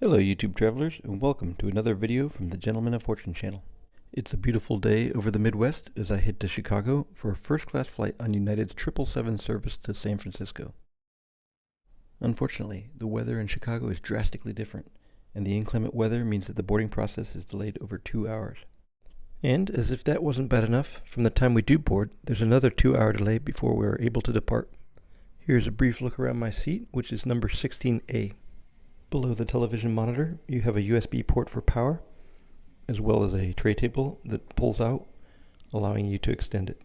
Hello YouTube travelers, and welcome to another video from the Gentleman of Fortune channel. It's a beautiful day over the Midwest as I head to Chicago for a first-class flight on United's 777 service to San Francisco. Unfortunately, the weather in Chicago is drastically different, and the inclement weather means that the boarding process is delayed over 2 hours. And, as if that wasn't bad enough, from the time we do board, there's another 2-hour delay before we are able to depart. Here's a brief look around my seat, which is number 16A. Below the television monitor, you have a USB port for power, as well as a tray table that pulls out, allowing you to extend it.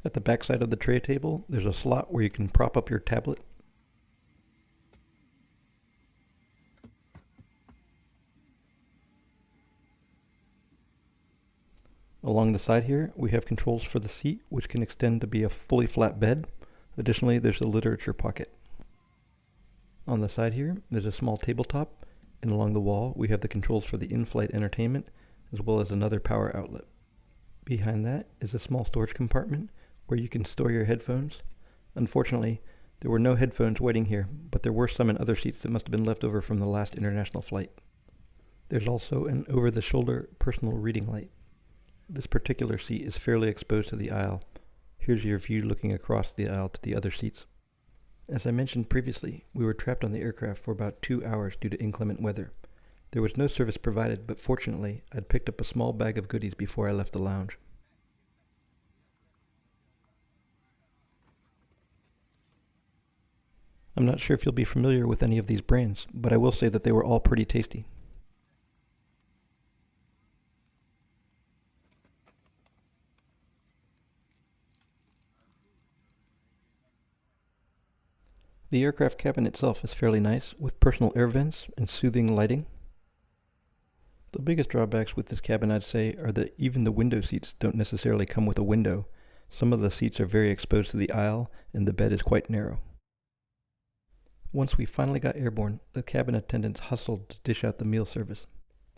At the back side of the tray table, there's a slot where you can prop up your tablet. Along the side here, we have controls for the seat, which can extend to be a fully flat bed. Additionally, there's a literature pocket. On the side here, there's a small tabletop, and along the wall, we have the controls for the in-flight entertainment, as well as another power outlet. Behind that is a small storage compartment where you can store your headphones. Unfortunately, there were no headphones waiting here, but there were some in other seats that must have been left over from the last international flight. There's also an over-the-shoulder personal reading light. This particular seat is fairly exposed to the aisle. Here's your view looking across the aisle to the other seats. As I mentioned previously, we were trapped on the aircraft for about 2 hours due to inclement weather. There was no service provided, but fortunately, I'd picked up a small bag of goodies before I left the lounge. I'm not sure if you'll be familiar with any of these brands, but I will say that they were all pretty tasty. The aircraft cabin itself is fairly nice, with personal air vents and soothing lighting. The biggest drawbacks with this cabin, I'd say, are that even the window seats don't necessarily come with a window. Some of the seats are very exposed to the aisle, and the bed is quite narrow. Once we finally got airborne, the cabin attendants hustled to dish out the meal service.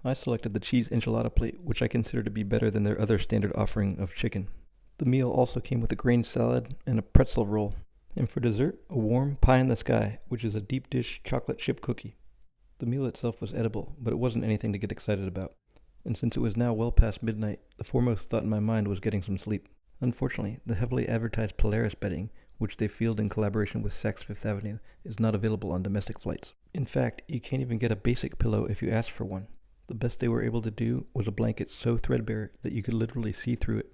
I selected the cheese enchilada plate, which I consider to be better than their other standard offering of chicken. The meal also came with a grain salad and a pretzel roll. And for dessert, a warm pie in the sky, which is a deep dish chocolate chip cookie. The meal itself was edible, but it wasn't anything to get excited about. And since it was now well past midnight, the foremost thought in my mind was getting some sleep. Unfortunately, the heavily advertised Polaris bedding, which they field in collaboration with Saks Fifth Avenue, is not available on domestic flights. In fact, you can't even get a basic pillow if you ask for one. The best they were able to do was a blanket so threadbare that you could literally see through it.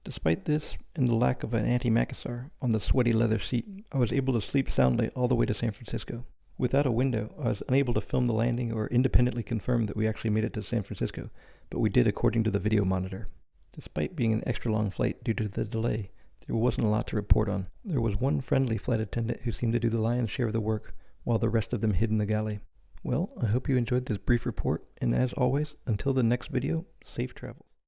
Despite this, and the lack of an antimacassar on the sweaty leather seat, I was able to sleep soundly all the way to San Francisco. Without a window, I was unable to film the landing or independently confirm that we actually made it to San Francisco, but we did according to the video monitor. Despite being an extra long flight due to the delay, there wasn't a lot to report on. There was one friendly flight attendant who seemed to do the lion's share of the work, while the rest of them hid in the galley. Well, I hope you enjoyed this brief report, and as always, until the next video, safe travels.